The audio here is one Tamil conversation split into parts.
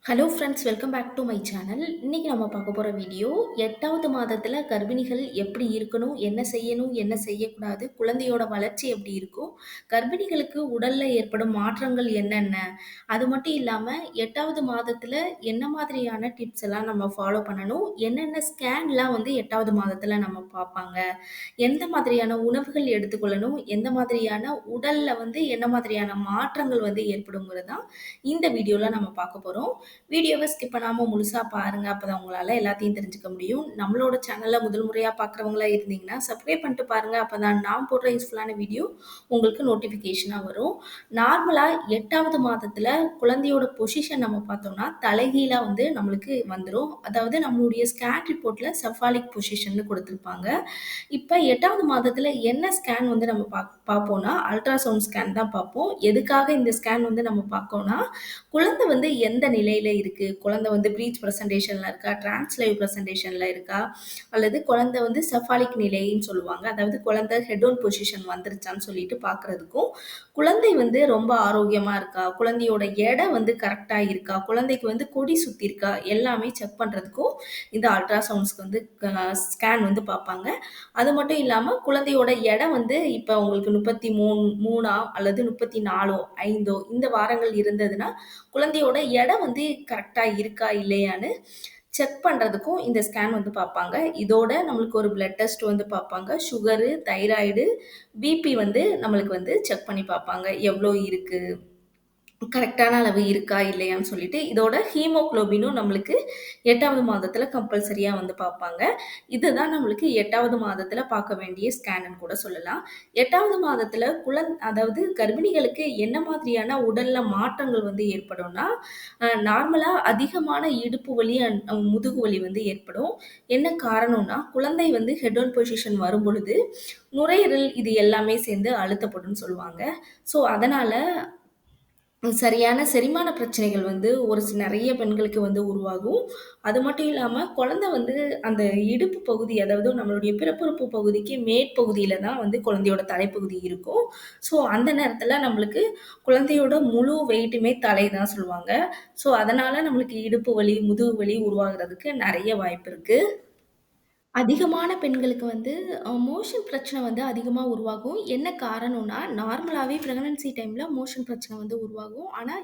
Hello friends, welcome back to my channel. இன்னைக்கு நம்ம பார்க்க போற வீடியோ 8வது மாதத்துல கர்ப்பிணிகள் எப்படி இருக்கணும், என்ன செய்யணும், என்ன செய்யக்கூடாது, குழந்தையோட வளர்ச்சி எப்படி இருக்கும், கர்ப்பிணிகளுக்கு உடல்ல ஏற்படும் மாற்றங்கள் என்னென்ன, அது மட்டும் இல்லாம 8வது மாதத்துல என்ன மாதிரியான டிப்ஸ் எல்லாம் நம்ம ஃபாலோ பண்ணணும், என்னென்ன ஸ்கேன்லாம் வந்து 8வது மாதத்துல நம்ம பார்ப்பாங்க, எந்த மாதிரியான உணவுகள் எடுத்துக்கொள்ளணும், எந்த மாதிரியான உடல்ல வந்து என்ன மாதிரியான மாற்றங்கள் வந்து ஏற்படுங்கிறது தான் இந்த வீடியோல நம்ம பார்க்க போறோம். வீடியோவை ஸ்கிப் பண்ணாம முழுசா பாருங்க. அப்பதான் உங்களால எல்லாத்தையும் தெரிஞ்சுக்க முடியும். நம்மளோட சேனல்ல முதல் முறையா பார்க்குறவங்களா இருந்தீங்கன்னா, சப்ஸ்கிரைப் பண்ணிட்டு பாருங்க. அப்பதான் நான் போடுற யூஸ்ஃபுல்லான வீடியோ உங்களுக்கு நோட்டிஃபிகேஷனா வரும். நார்மலா 8வது மாதத்துல குழந்தையோட பொசிஷன் நம்ம பார்த்தோம்னா, தலைகீழா வந்து நம்மளுக்கு வந்துரும். அதாவது நம்மளுடைய ஸ்கேன் ரிப்போர்ட்ல செஃபாலிக் பொசிஷன்னு குடுத்திருப்பாங்க. இப்ப 8வது மாதத்துல என்ன ஸ்கேன் வந்து நம்ம பார்ப்போம்னா, அல்ட்ராசவுண்ட் ஸ்கேன் தான் பார்ப்போம். எதுக்காக இந்த ஸ்கேன் வந்து நம்ம பார்க்கோம்னா, குழந்தை வந்து எந்த நிலையில இருக்கு? குழந்தை வந்து ப்ரீச் பிரசன்டேஷன்ல இருக்கா? டிரான்ஸ்லைவ் பிரசன்டேஷன்ல இருக்கா? அல்லது குழந்தை வந்து செஃபாலிக் நிலைன்னு சொல்லுவாங்க. அதாவது குழந்தை ஹெட் ஒன் பொசிஷன் வந்துருச்சான்னு சொல்லிட்டு பார்க்கறதுக்கும், குழந்தை வந்து ரொம்ப ஆரோக்கியமா இருக்கா? குழந்தையோட எடை வந்து கரெக்ட்டா இருக்கா? குழந்தைக்கு வந்து கொடி சுத்தி இருக்கா? எல்லாமே செக் பண்றதுக்கும் இந்த அல்ட்ராசவுண்ட்ஸ்க்கு வந்து ஸ்கேன் வந்து பார்ப்பாங்க. அது மட்டும் இல்லாம குழந்தையோட எடை வந்து இப்ப உங்களுக்கு 33 அல்லது 34 5 இந்த வாரங்கள் இருந்ததுன்னா, குழந்தையோட எடை வந்து கரெக்ட்டா இருக்கா? இல்லையான்னு செக் பண்றதுக்கும் இந்த ஸ்கேன் வந்து பார்ப்பாங்க. இதோட நம்மளுக்கு ஒரு பிளட் டெஸ்ட் வந்து பார்ப்பாங்க. சுகரு, தைராய்டு, பிபி வந்து நம்மளுக்கு வந்து செக் பண்ணி பார்ப்பாங்க. எவ்ளோ இருக்கு? கரெக்ட்டான அளவு இருக்கா? இல்லையான்னு சொல்லிட்டு, இதோட ஹீமோகுளோபினும் நம்மளுக்கு 8வது மாதத்துல கம்பல்சரியா வந்து பார்ப்பாங்க. இதுதான் நம்மளுக்கு 8வது மாதத்துல பார்க்க வேண்டிய ஸ்கேனுன்னு கூட சொல்லலாம். 8வது மாதத்துல அதாவது கர்ப்பிணிகளுக்கு என்ன மாதிரியான உடல்ல மாற்றங்கள் வந்து ஏற்படும்னா, நார்மலா அதிகமான இடுப்பு வலி முதுகு வலி வந்து ஏற்படும். என்ன காரணம்னா, குழந்தை வந்து ஹெட் ஒன் பொசிஷன் வரும்பொழுது, நுரையீரல் இது எல்லாமே சேர்ந்து அழுத்தப்படும்னு சொல்லுவாங்க. ஸோ, அதனால சரியான செரிமான பிரச்சனைகள் வந்து நெறைய பெண்களுக்கு வந்து உருவாகும். அது மட்டும் இல்லாம குழந்தை வந்து அந்த இடுப்பு பகுதி, அதாவது நம்மளுடைய பிறப்புறுப்பு பகுதிக்கு மேற்பகுதியில தான் வந்து குழந்தையோட தலைப்பகுதி இருக்கும். ஸோ, அந்த நேரத்தில நம்மளுக்கு குழந்தையோட முழு வெயிட்டுமே தலை தான் சொல்லுவாங்க. ஸோ, அதனால நம்மளுக்கு இடுப்பு வலி, முதுகு வலி உருவாகுறதுக்கு நெறைய வாய்ப்பு இருக்கு. அதிகமான பெண்களுக்கு வந்து மோஷன் பிரச்சனை வந்து அதிகமா உருவாகும். என்ன காரணம்னா, நார்மலாவே பிரெக்னன்சி டைம்ல மோஷன் பிரச்சனை வந்து உருவாகும். ஆனா,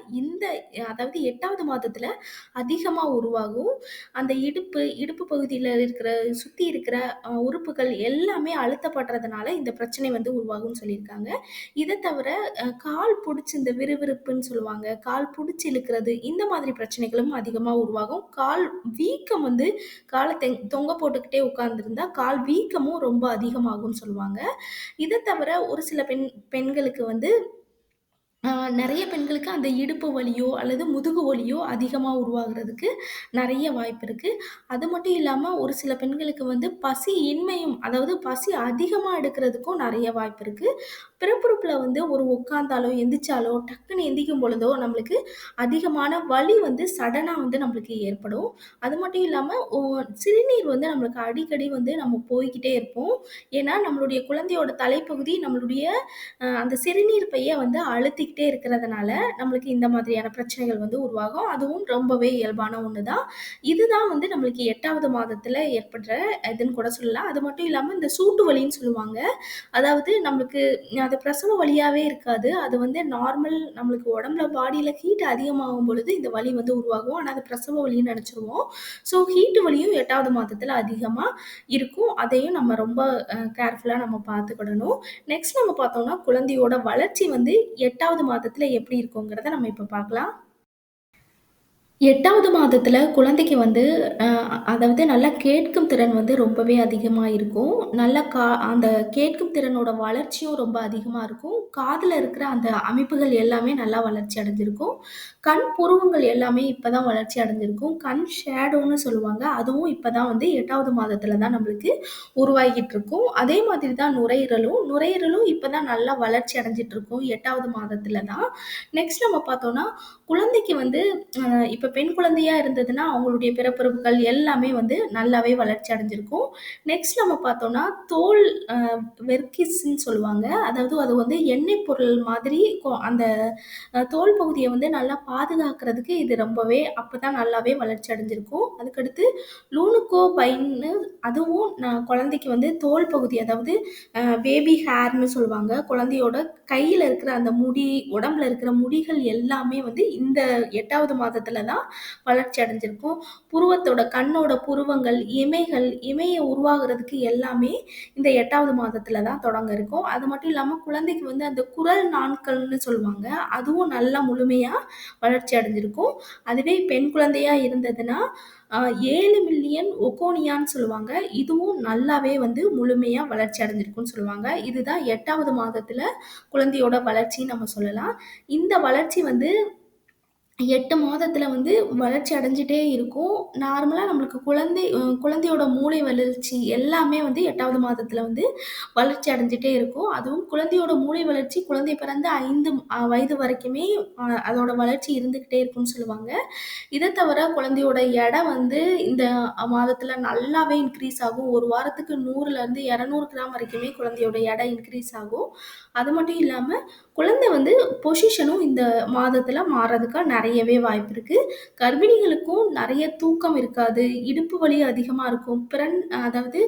அதாவது 8வது மாதத்துல அதிகமா உருவாகும். அந்த இடுப்பு பகுதியில சுத்தி இருக்கிற உறுப்புகள் எல்லாமே அழுத்தப்படுறதுனால இந்த பிரச்சனை வந்து உருவாகும்னு சொல்லியிருக்காங்க. இத தவிர கால் புடிச்சு இந்த விறுவிறுப்புன்னு சொல்லுவாங்க. கால் புடிச்சு இழுக்கிறது, இந்த மாதிரி பிரச்சனைகளும் அதிகமா உருவாகும். கால் வீக்கம் வந்து கால தொங்க போட்டுக்கிட்டே உட்கார்ந்திருந்தா, கால் வீக்கமும் ரொம்ப அதிகமாகும்னு சொல்லுவாங்க. இத தவிர ஒரு சில பெண்களுக்கு வந்து நெறைய பெண்களுக்கு அந்த இடுப்பு வலியோ, அல்லது முதுகு வலியோ அதிகமா உருவாகுறதுக்கு நெறைய வாய்ப்பு இருக்கு. அது மட்டும் இல்லாம ஒரு சில பெண்களுக்கு வந்து பசியின்மையும், அதாவது பசி அதிகமா எடுக்கிறதுக்கும் நெறைய வாய்ப்பு இருக்கு. பிறப்புறுப்புல வந்து ஒரு உட்கார்ந்தாலோ, எந்திரிச்சாலோ, டக்குன்னு எந்திரிக்கும் பொழுதோ நம்மளுக்கு அதிகமான வலி வந்து சடனா வந்து நம்மளுக்கு ஏற்படும். அது மட்டும் இல்லாம சிறுநீர் வந்து நம்மளுக்கு அடிக்கடி வந்து நம்ம போய்க்கிட்டே இருப்போம். ஏன்னா, நம்மளுடைய குழந்தையோட தலைப்பகுதி நம்மளுடைய அந்த சிறுநீர் பைய வந்து அழுத்திக்கிட்டே இருக்கிறதுனால, நம்மளுக்கு இந்த மாதிரியான பிரச்சனைகள் வந்து உருவாகும். அதுவும் ரொம்பவே இயல்பான ஒண்ணு தான். இதுதான் வந்து நம்மளுக்கு 8வது மாதத்துல ஏற்படுற இதுன்னு கூட சொல்லலாம். அது மட்டும் இல்லாம இந்த சூட்டு வலின்னு சொல்லுவாங்க. அதாவது நம்மளுக்கு அது பிரசவ வலியாவே இருக்காது. அது வந்து நார்மல் நம்மளுக்கு உடம்புல பாடியில ஹீட் அதிகமாகும் பொழுது இந்த வலி வந்து உருவாகும். ஆனா, அது பிரசவ வலின்னு நெனச்சுருவோம். ஸோ, ஹீட் வலியும் 8வது மாதத்துல அதிகமா இருக்கும். அதையும் நம்ம ரொம்ப கேர்ஃபுல்லா நம்ம பார்த்துக்கிடணும். நெக்ஸ்ட் நம்ம பார்த்தோம்னா, குழந்தையோட வளர்ச்சி வந்து 8வது மாதத்துல எப்படி இருக்குங்கிறத நம்ம இப்ப பார்க்கலாம். 8வது மாதத்துல குழந்தைக்கு வந்து அ அதாவது நல்லா கேட்கும் திறன் வந்து ரொம்பவே அதிகமா இருக்கும். நல்லா அந்த கேட்கும் திறனோட வளர்ச்சியும் ரொம்ப அதிகமா இருக்கும். காதுல இருக்கிற அந்த அமைப்புகள் எல்லாமே நல்லா வளர்ச்சி அடைஞ்சிருக்கும். கண் புருவங்கள் எல்லாமே இப்ப தான் வளர்ச்சி அடைஞ்சிருக்கும். கண் ஷேடோன்னு சொல்லுவாங்க. அதுவும் இப்ப தான் வந்து 8வது மாதத்துல தான் நம்மளுக்கு உருவாகிட்டு இருக்கும். அதே மாதிரி தான் நுரையீரலும் இப்ப தான் நல்லா வளர்ச்சி அடைஞ்சிட்டு இருக்கும். 8வது மாதத்துல தான். நெக்ஸ்ட் நம்ம பார்த்தோம்னா, குழந்தைக்கு வந்து இப்ப பெண் குழந்தையா இருந்ததுன்னா, அவங்களுடைய பிறப்புறுப்புகள் எல்லாமே வந்து நல்லாவே வளர்ச்சி அடைஞ்சிருக்கும். நெக்ஸ்ட் நம்ம பார்த்தோம்னா, தோல் அ வெர்கிஸ்ன்னு சொல்லுவாங்க. அதாவது அது வந்து எண்ணெய் பொருள் மாதிரி அந்த தோல் பகுதிய வந்து நல்லா பாதுகாக்கிறதுக்கு இது ரொம்பவே அப்பதான் நல்லாவே வளர்ச்சி அடைஞ்சிருக்கும். அதுக்கடுத்து லூனுக்கோபைன்னு அதுவும் குழந்தைக்கு வந்து தோல் பகுதி அதாவது பேபி ஹேர்ன்னு சொல்லுவாங்க. குழந்தையோட கையில இருக்கிற அந்த முடி, உடம்புல இருக்கிற முடிகள் எல்லாமே வந்து இந்த 8வது மாதத்துல தான் வளர்ச்சி அடைஞ்சிருக்கும். புருவத்தோட கண்ணோட புருவங்கள், இமைகள், இமைய உருவாகுறதுக்கு எல்லாமே இந்த 8வது மாதத்துல தான் தொடங்க இருக்கும். அது மட்டும் இல்லாம குழந்தைக்கு வந்து அந்த குரல் நாண்கள்னு சொல்லுவாங்க. அதுவும் நல்லா முழுமையா வளர்ச்சி அடைஞ்சிருக்கும். அதுவே பெண் குழந்தையா இருந்ததுன்னா, அ 7 மில்லியன் ஒகோனியான்னு சொல்லுவாங்க. இதுவும் நல்லாவே வந்து முழுமையா வளர்ச்சி அடைஞ்சிருக்கும்னு சொல்லுவாங்க. இதுதான் 8வது மாதத்துல குழந்தையோட வளர்ச்சின்னு நம்ம சொல்லலாம். இந்த வளர்ச்சி வந்து 8 மாதத்துல வந்து வளர்ச்சி அடைஞ்சுட்டே இருக்கும். நார்மலா நம்மளுக்கு குழந்தையோட மூளை வளர்ச்சி எல்லாமே வந்து 8வது மாதத்துல வந்து வளர்ச்சி அடைஞ்சுட்டே இருக்கும். அதுவும் குழந்தையோட மூளை வளர்ச்சி குழந்தை பிறந்த 5 வயது வரைக்குமே அதோட வளர்ச்சி இருந்துகிட்டே இருக்கும்னு சொல்லுவாங்க. இத தவிர குழந்தையோட எடை வந்து இந்த மாதத்துல நல்லாவே இன்க்ரீஸ் ஆகும். ஒரு வாரத்துக்கு 100லருந்து 200 கிராம் வரைக்குமே குழந்தையோட எடை இன்க்ரீஸ் ஆகும். அது மட்டும் இல்லாம, குழந்தை வந்து பொசிஷனும் இந்த மாதத்துல மாறதுக்கு நெறையவே வாய்ப்பு இருக்கு. கர்ப்பிணிகளுக்கும் நெறைய தூக்கம் இருக்காது. இடுப்பு வலி அதிகமா இருக்கும். அதாவது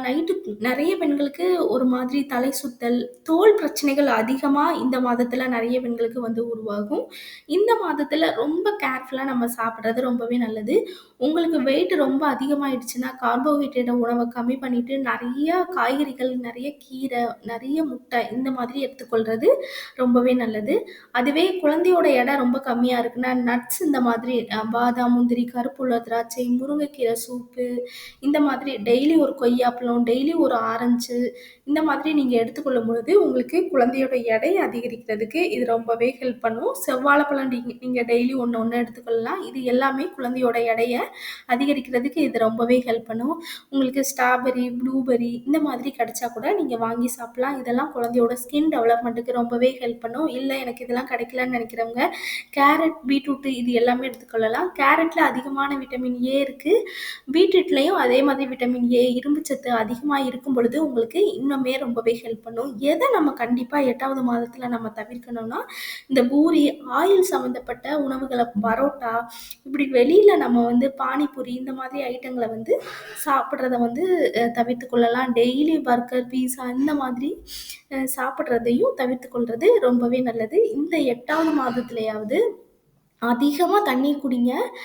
நைட்டு நெறைய பெண்களுக்கு ஒரு மாதிரி தலை சுத்தல், தோல் பிரச்சனைகள் அதிகமா இந்த மாதத்துல நெறைய பெண்களுக்கு வந்து உருவாகும். இந்த மாதத்துல ரொம்ப கேர்ஃபுல்லா நம்ம சாப்பிடுறது ரொம்பவே நல்லது. உங்களுக்கு வெயிட் ரொம்ப அதிகமாயிடுச்சுன்னா, கார்போஹைட்ரேட் உணவ கம்மி பண்ணிட்டு, நெறைய காய்கறிகள், நெறைய கீரை, நெறைய முட்டை இந்த மாதிரி எடுத்துக்கொள்றது ரொம்பவே நல்லது. அதுவே குழந்தையோட எடை ரொம்ப கம்மியா இருக்குன்னா, நட்ஸ் இந்த மாதிரி பாதாம், முந்திரி, கருப்புள்ள திராட்சை, முருங்கைக்கீரை சூப்பு, இந்த மாதிரி டெய்லி ஒரு கொய்யாப்பழம், டெய்லி ஒரு ஆரஞ்சு இந்த மாதிரி நீங்க எடுத்துக்கொள்ளும் பொழுது, உங்களுக்கு குழந்தையோட எடை அதிகரிக்கிறதுக்கு இது ரொம்பவே ஹெல்ப் பண்ணும். செவ்வாழைப்பழம் நீங்க டெய்லி ஒண்ணு ஒண்ணு எடுத்துக்கொள்ளலாம். இது எல்லாமே குழந்தையோட எடைய அதிகரிக்கிறதுக்கு இது ரொம்பவே ஹெல்ப் பண்ணும். உங்களுக்கு ஸ்ட்ராபெர்ரி, ப்ளூபெர்ரி இந்த மாதிரி கிடைச்சா கூட நீங்க வாங்கி சாப்பிடலாம். இதெல்லாம் குழந்தையோட ஸ்கின் டெவலப்மெண்ட்டுக்கு ரொம்பவே ஹெல்ப் பண்ணும். இல்ல எனக்கு இதெல்லாம் கிடைக்கலன்னு நினைக்கிறவங்க, கேரட், பீட்ரூட் இது எல்லாமே எடுத்துக்கொள்ளலாம். கேரட்ல அதிகமான விட்டமின் ஏ இருக்கு. பீட்ரூட்லயும் அதே மாதிரி விட்டமின் ஏ, இரும்பு சத்து அதிகமா இருக்கும் பொழுது, உங்களுக்கு இன்னுமே ரொம்பவே ஹெல்ப் பண்ணும். எத நம்ம கண்டிப்பா 8வது மாதத்துல நம்ம தவிர்க்கணும்னா, இந்த பூரி, ஆயில் சம்மந்தப்பட்ட உணவுகள பரோட்டா, இப்படி வெளியில நம்ம வந்து பானிபூரி இந்த மாதிரி ஐட்டங்கள வந்து சாப்பிடுறத வந்து தவிர்த்துக் கொள்ளலாம். டெய்லி பர்கர், பீஸா இந்த மாதிரி சாப்பிடுறதையும் தவிர்த்துக் கொள்றது ரொம்பவே நல்லது. இந்த 8வது மாதத்திலயாவது அதிகமா தண்ணீர் குடிங்க.